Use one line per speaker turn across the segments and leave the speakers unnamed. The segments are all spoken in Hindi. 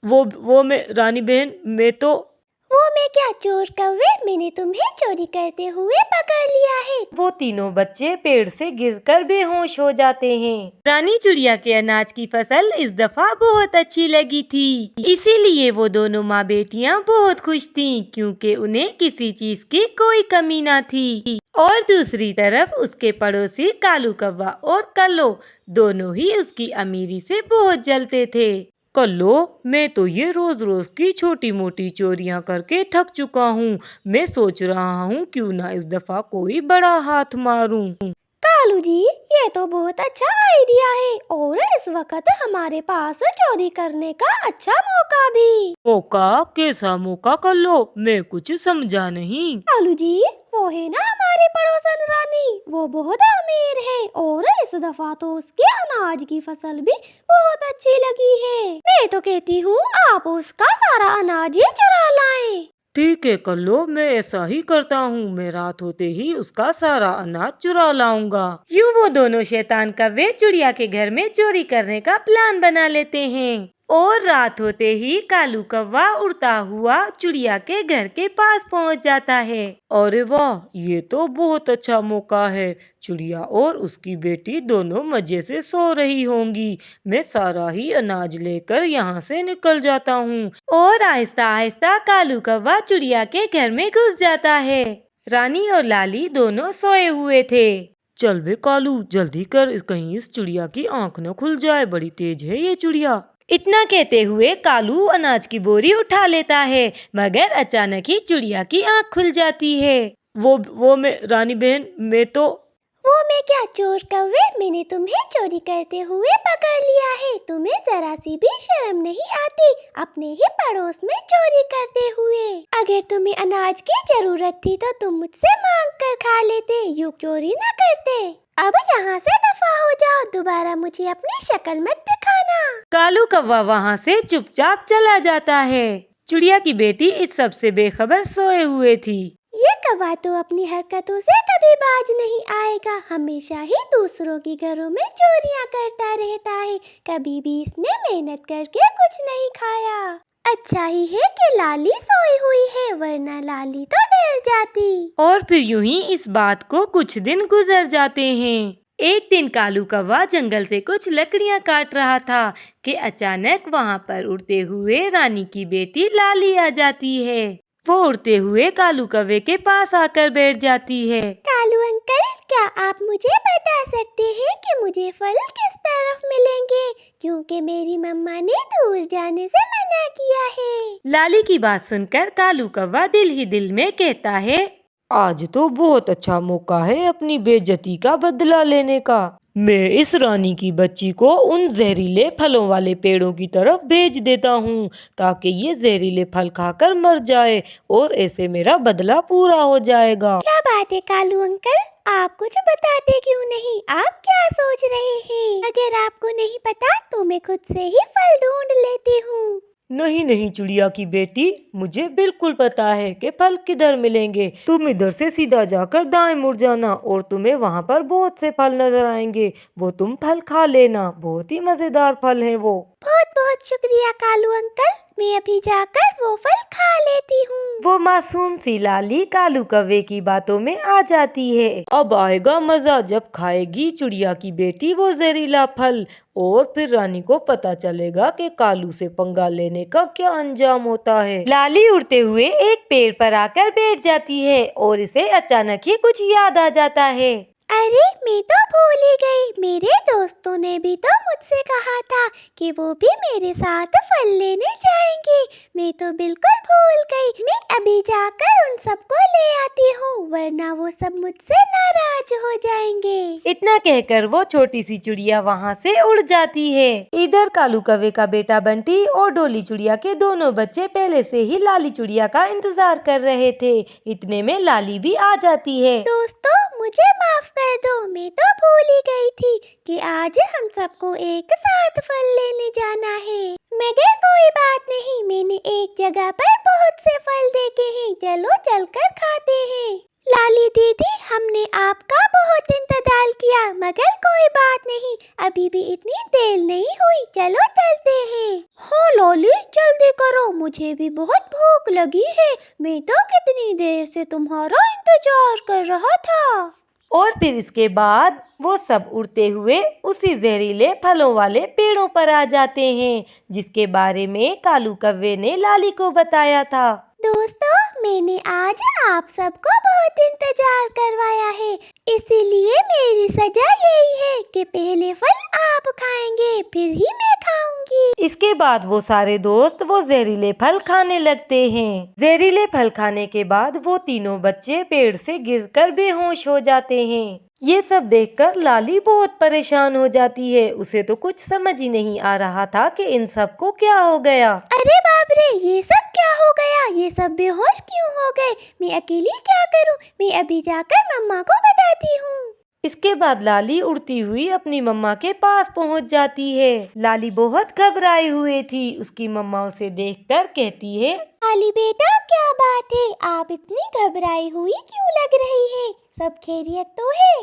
वो मैं रानी बहन,
मैं क्या चोर कौवे, मैंने तुम्हें चोरी करते हुए पकड़ लिया है।
वो तीनों बच्चे पेड़ से गिरकर बेहोश हो जाते हैं। रानी चिड़िया के अनाज की फसल इस दफा बहुत अच्छी लगी थी, इसीलिए वो दोनों माँ बेटियाँ बहुत खुश थीं, क्योंकि उन्हें किसी चीज की कोई कमी ना थी। और दूसरी तरफ उसके पड़ोसी कालू कौवा और कल्लो दोनों ही उसकी अमीरी से बहुत जलते थे। कल्लो, मैं तो ये रोज रोज की छोटी मोटी चोरियां करके थक चुका हूँ। मैं सोच रहा हूँ क्यों ना इस दफा कोई बड़ा हाथ मारूं।
कालू जी, ये तो बहुत अच्छा आइडिया है और इस वक्त हमारे पास चोरी करने का अच्छा मौका भी।
मौका? कैसा मौका कल्लो? मैं कुछ समझा नहीं।
कालू जी, वो है ना हमारी पड़ोसन रानी, वो बहुत अमीर है और इस दफा तो उसके अनाज की फसल भी बहुत अच्छी लगी है। मैं तो कहती हूँ आप उसका सारा अनाज ही चुरा लाएं।
ठीक है कल्लो, मैं ऐसा ही करता हूँ। मैं रात होते ही उसका सारा अनाज चुरा लाऊंगा। यूँ वो दोनों शैतान कौवे चिड़िया के घर में चोरी करने का प्लान बना लेते हैं। और रात होते ही कालू कौवा उड़ता हुआ चिड़िया के घर के पास पहुँच जाता है। अरे वाह, ये तो बहुत अच्छा मौका है। चिड़िया और उसकी बेटी दोनों मजे से सो रही होंगी। मैं सारा ही अनाज लेकर यहाँ से निकल जाता हूँ। और आहिस्ता आहिस्ता कालू कौवा चिड़िया के घर में घुस जाता है। रानी और लाली दोनों सोए हुए थे। चल बे कालू, जल्दी कर, कहीं इस चिड़िया की आंख न खुल जाए, बड़ी तेज है ये चिड़िया। इतना कहते हुए कालू अनाज की बोरी उठा लेता है, मगर अचानक ही चिड़िया की आंख खुल जाती है। वो मैं रानी बहन,
मैं क्या चोर कौवे, मैंने तुम्हें चोरी करते हुए पकड़ लिया है। तुम्हें जरा सी भी शर्म नहीं आती अपने ही पड़ोस में चोरी करते हुए। अगर तुम्हें अनाज की जरूरत थी तो तुम मुझसे मांग कर खा लेते, यूं चोरी न करते। अब यहाँ से दफा हो जाओ, दोबारा मुझे अपनी शक्ल मत दिखाना।
कालू कौवा वहाँ से चुपचाप चला जाता है। चिड़िया की बेटी इस सब से बेखबर सोए हुए थी।
ये कौवा तो अपनी हरकतों से कभी बाज नहीं आएगा, हमेशा ही दूसरों के घरों में चोरियां करता रहता है। कभी भी इसने मेहनत करके कुछ नहीं खाया। अच्छा ही है कि लाली सोई हुई है, वरना लाली तो डर जाती।
और फिर यूं ही इस बात को कुछ दिन गुजर जाते हैं। एक दिन कालू कौवा जंगल से कुछ लकड़ियां काट रहा था कि अचानक वहाँ पर उड़ते हुए रानी की बेटी लाली आ जाती है। वो उड़ते हुए कालू कौवे के पास आकर बैठ जाती है।
कालू अंकल, क्या आप मुझे बता सकते हैं कि मुझे फल किस तरफ मिलेंगे, क्योंकि मेरी मम्मा ने दूर जाने से मना किया है।
लाली की बात सुनकर कालू कौवा दिल ही दिल में कहता है, आज तो बहुत अच्छा मौका है अपनी बेइज्जती का बदला लेने का। मैं इस रानी की बच्ची को उन जहरीले फलों वाले पेड़ों की तरफ भेज देता हूँ, ताकि ये जहरीले फल खाकर मर जाए, और ऐसे मेरा बदला पूरा हो जाएगा।
क्या बात है कालू अंकल, आप कुछ बताते क्यों नहीं? आप क्या सोच रहे हैं? अगर आपको नहीं पता तो मैं खुद से ही फल ढूंढ लेती हूँ।
नहीं नहीं चिड़िया की बेटी, मुझे बिल्कुल पता है कि फल किधर मिलेंगे। तुम इधर से सीधा जाकर दाएं मुड़ जाना और तुम्हें वहाँ पर बहुत से फल नजर आएंगे। वो तुम फल खा लेना, बहुत ही मजेदार फल है वो।
बहुत बहुत शुक्रिया कालू अंकल, मैं अभी जाकर वो फल खा लेती हूँ।
वो मासूम सी लाली कालू कौवे की बातों में आ जाती है। अब आएगा मजा जब खाएगी चिड़िया की बेटी वो जहरीला फल, और फिर रानी को पता चलेगा कि कालू से पंगा लेने का क्या अंजाम होता है। लाली उड़ते हुए एक पेड़ पर आकर बैठ जाती है और इसे अचानक ही कुछ याद आ जाता है।
अरे मैं तो भूल ही गई, मेरे दोस्तों ने भी तो मुझसे कहा था कि वो भी मेरे साथ फल लेने जाएंगे। मैं तो बिल्कुल भूल गई। मैं अभी जाकर उन सबको ले आती हूँ, वरना वो सब मुझसे नाराज हो जाएंगे।
इतना कहकर वो छोटी सी चिड़िया वहाँ से उड़ जाती है। इधर कालू कौवे का बेटा बंटी और डोली चिड़िया के दोनों बच्चे पहले से ही लाली चिड़िया का इंतजार कर रहे थे। इतने में लाली भी आ जाती है।
दोस्तों, मुझे माफ कर दो, मैं तो भूल ही गई थी कि आज हम सबको एक साथ फल लेने जाना है। मगर कोई बात नहीं, मैंने एक जगह पर बहुत से फल देखे हैं, चलो चलकर खाते हैं। लाली दीदी, हमने आपका बहुत इंतजार किया, मगर कोई बात नहीं, अभी भी इतनी देर नहीं हुई, चलो चलते हैं। हाँ लाली, जल्दी करो, मुझे भी बहुत भूख लगी है। मैं तो कितनी देर से तुम्हारा इंतजार कर रहा था।
और फिर इसके बाद वो सब उड़ते हुए उसी जहरीले फलों वाले पेड़ों पर आ जाते हैं, जिसके बारे में कालू कौवे ने लाली को बताया था।
दोस्तों, मैंने आज आप सबको बहुत इंतजार करवाया है, इसीलिए मेरी सजा यही है कि पहले फल आप खाएंगे, फिर ही मैं खाऊंगी।
इसके बाद वो सारे दोस्त वो जहरीले फल खाने लगते हैं। जहरीले फल खाने के बाद वो तीनों बच्चे पेड़ से गिरकर बेहोश हो जाते हैं। ये सब देखकर लाली बहुत परेशान हो जाती है। उसे तो कुछ समझ ही नहीं आ रहा था कि इन सबको क्या हो गया।
अरे बाप रे, ये सब क्या हो गया? ये सब बेहोश क्यों हो गए? मैं अकेली क्या करूं? मैं अभी जाकर मम्मा को बताती हूँ।
इसके बाद लाली उड़ती हुई अपनी मम्मा के पास पहुंच जाती है। लाली बहुत घबराई हुई थी। उसकी मम्मा उसे देखकर कहती है,
लाली बेटा, क्या बात है? आप इतनी घबराई हुई क्यों लग रही है? सब खैरियत तो है?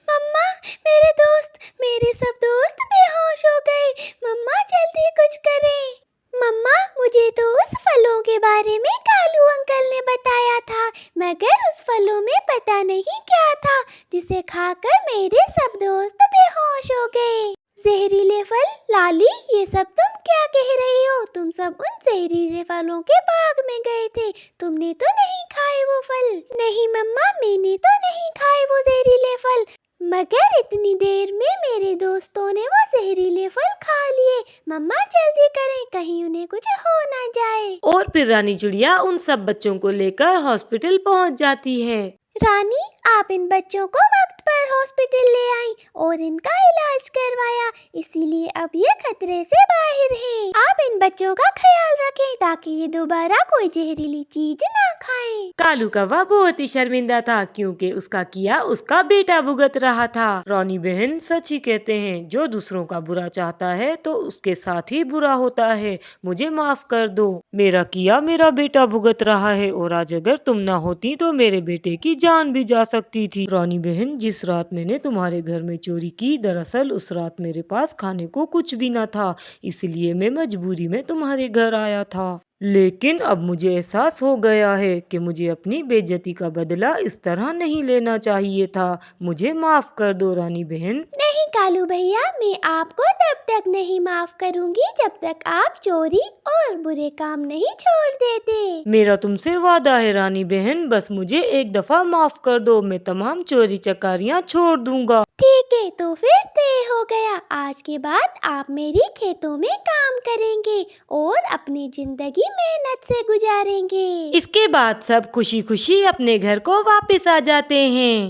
मम्मा, मेरे सब दोस्त बेहोश हो गए। मम्मा, जल्दी कुछ करें। मम्मा, मुझे तो उस फलों के बारे में कालू अंकल ने बताया था, मगर उस फलों में पता नहीं क्या था, जिसे खाकर मेरे सब दोस्त बेहोश हो गए। जहरीले फल? लाली, ये सब तुम क्या कह रही हो? तुम सब उन जहरीले फलों के बाग में गए थे, तुमने तो नहीं खाए वो फल। नहीं मम्मा, मैंने तो नहीं खाए वो जहरीले फल, मगर इतनी देर में मेरे दोस्तों ने वो जहरीले फल खा लिए। मम्मा, जल्दी करें, कहीं उन्हें कुछ हो ना जाए।
और फिर रानी चिड़िया उन सब बच्चों को लेकर हॉस्पिटल पहुंच जाती है।
रानी, आप इन बच्चों को वक्त पर हॉस्पिटल ले आई और इनका इलाज करवाया, इसीलिए अब ये खतरे से बाहर हैं। आप इन बच्चों का ख्याल रखें ताकि ये दोबारा कोई जहरीली चीज ना खाएं।
कालू कौवा बहुत ही शर्मिंदा था, क्योंकि उसका किया उसका बेटा भुगत रहा था। रानी बहन सच ही कहते हैं, जो दूसरों का बुरा चाहता है तो उसके साथ ही बुरा होता है। मुझे माफ कर दो, मेरा किया मेरा बेटा भुगत रहा है, और आज अगर तुम ना होती तो मेरे बेटे की जान भी जा सकती थी। रानी बहन, जिस रात मैंने तुम्हारे घर में चोरी की, दरअसल उस रात मेरे पास खाने को कुछ भी न था, इसलिए मैं मजबूरी में तुम्हारे घर आया था। लेकिन अब मुझे एहसास हो गया है कि मुझे अपनी बेइज्जती का बदला इस तरह नहीं लेना चाहिए था। मुझे माफ कर दो रानी बहन।
नहीं कालू भैया, मैं आपको तब तक नहीं माफ करूंगी जब तक आप चोरी और बुरे काम नहीं छोड़ देते।
मेरा तुमसे वादा है रानी बहन, बस मुझे एक दफा माफ कर दो, मैं तमाम चोरी चकारियाँ छोड़ दूंगा।
ठीक है, तो फिर तय हो गया। आज के बाद आप मेरी खेतों में काम करेंगे और अपनी जिंदगी मेहनत से गुजारेंगे।
इसके बाद सब खुशी खुशी अपने घर को वापस आ जाते हैं।